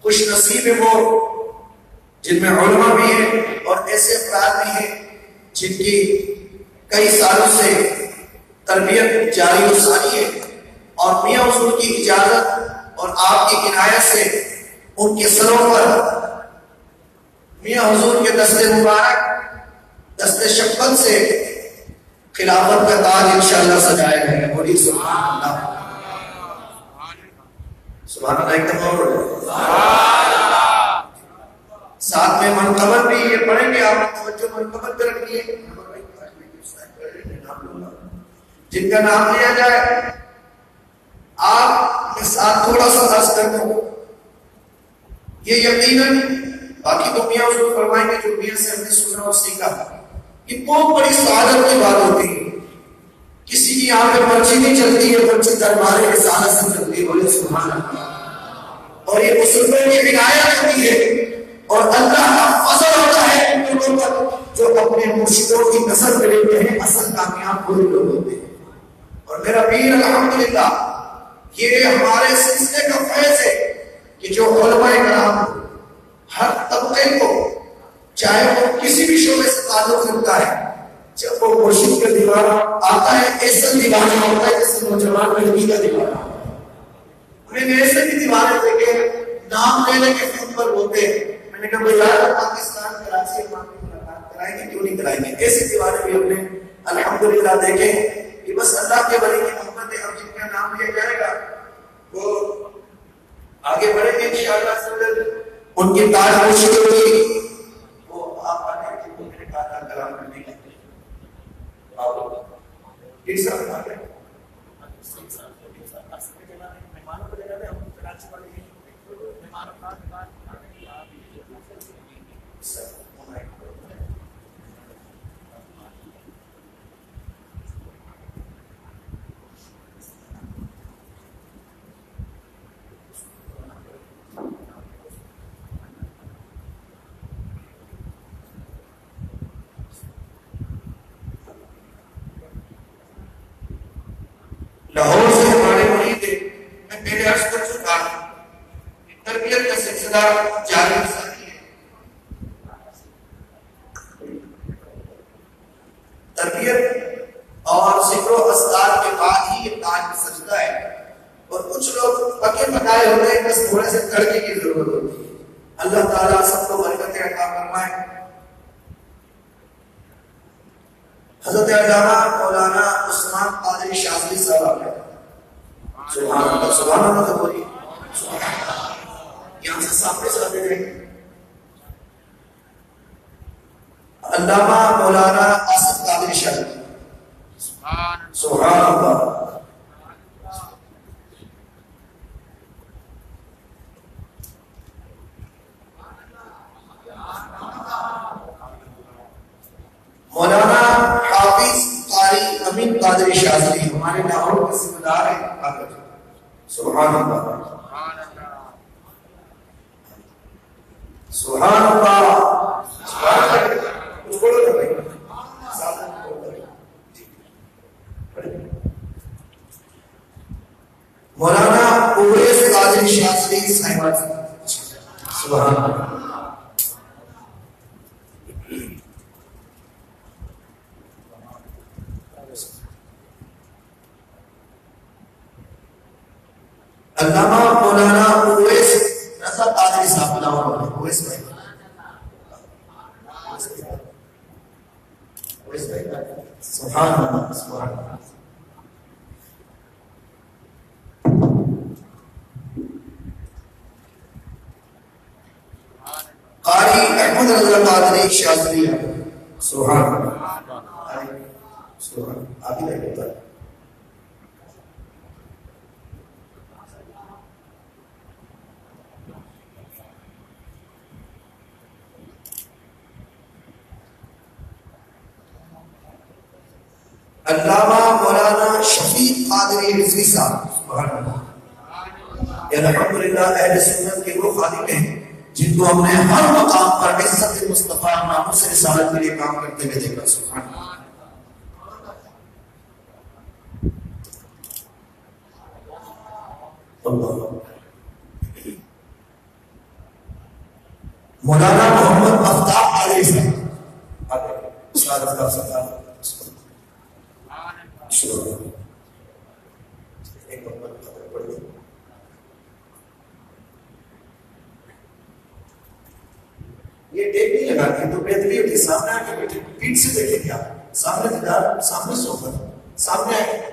خوش نصیب ہیں وہ جن میں علماء بھی ہیں اور ایسے افراد بھی ہیں جن کی کئی سالوں سے تربیت جاری و ساری ہے، اور میاں حضور کی اجازت اور آپ کی عنایت سے ان کے سروں پر میاں حضور کے دست مبارک، دست شفقت سے خلافت کا تاج انشاءاللہ سجائے گئے ہیں۔ بولیے سبحان اللہ، سبحان اللہ ایک دفعہ اور ساتھ میں منقبت بھی یہ پڑھیں گے، آپ توجہ منقبت پہ رکھیے، جن کا نام لیا جائے آپ میں ساتھ تھوڑا سا عرض کر دوں، یہ یقیناً باقی تو میاں حضور فرمائیں گے جو میاں سے ہم نے سنا اور سیکھا، یہ بہت بڑی سعادت کی بات ہوتی ہے، کسی کی یہاں پہ پرچی نہیں چلتی ہے، پرچی دربار رسالت سے چلتی ہے، بولے سبحان اللہ، اور یہ مسلموں کی عنایت ہوتی ہے، اور اللہ کا فضل ہوتا ہے ان لوگوں پر جو اپنے مرشدوں کی نظر میں لیتے ہیں، اصل کامیاب وہی لوگ ہوتے ہیں۔ اور میرا پیر الحمدللہ یہ ہمارے سلسلے کا فیض ہے کہ جو علماء کرام ہر طبقے کو، چاہے وہ کسی بھی شعبے سے تعلق رکھتا ہے، جب وہ مرشد کا دیوانہ آتا ہے ایسا دیوانہ ہوتا ہے جیسے نوجوان لڑکی کا دیوانہ۔ میں نے ایسے بھی دیوانے دیکھے نام لینے کے خود پر ہوتے ہیں، میں نے کہا بھائی یار پاکستان کراچی کرائیں گے، کیوں نہیں کرائیں گے؟ ایسے دیوانے بھی ہم نے الحمدللہ دیکھے کہ بس اللہ کے ولی کی محبت ہے، اب جن کا نام لیا جائے گا وہ آگے بڑھیں گے انشاءاللہ، ان کی تاج مرشد ہوگی، وہ آپ آنے کے تو میرے کہا کلام کرنے کے یہ سب آگے لاہور سے ہمارے مرید ہیں، میں پہلے عرض کر چکا کہ تربیت کا سلسلہ جاری ساری ہے، تربیت اور ذکر و اذکار کے بعد ہی یہ تاج سجدہ ہے، اور کچھ لوگ پکے پکائے ہوتے ہیں، بس تھوڑے سے تڑکے کی ضرورت ہوتی ہے۔ اللہ تعالیٰ سب کو برکت عطا فرمائے۔ حضرت علامہ مولانا عثمان قادری شاذلی صاحب آ گئے، سبحان اللہ، سبحان اللہ تو بولیے، یہاں سے سامنے سے آتے رہیں۔ علامہ مولانا آصف قادری شاذلی، سبحان اللہ۔ مولانا حافظ قاری امین قادری شاذلی ہمارے لاہور کے ذمہ دار ہیں، سبحان اللہ، سبحان اللہ، کچھ بولو نا بھائی، مولانا اویس قادری شاذلی صاحب، سبحان اللہ۔ علامہ مولانا اویس رضا قادری صاحب، اویس بھائی، سبحان اللہ، سبحان اللہ۔ قاری احمد رضا قادری شاذلی، سبحان اللہ، سبحان اللہ، آگے لگتا ہے۔ علامہ مولانا شفیق قادری رضوی صاحب، سبحان اللہ۔ یہ الحمدللہ اہل سنت کے وہ خادم ہیں جن کو ہم نے ہر مقام پر عزت مصطفیٰ ناموں سے رسالت کے لیے کام کرتے ہوئے دیکھا، سبحان اللہ۔ اللہ مولانا محمد آفتاب علیہ صاحب استاد افطار صاحب یہ ٹیپ نہیں لگا کے تو بہتری ہوتی سامنے آ کے بیٹھے پیٹ سے دیکھیں کیا سامنے دیدار سامنے سوکر سامنے آئے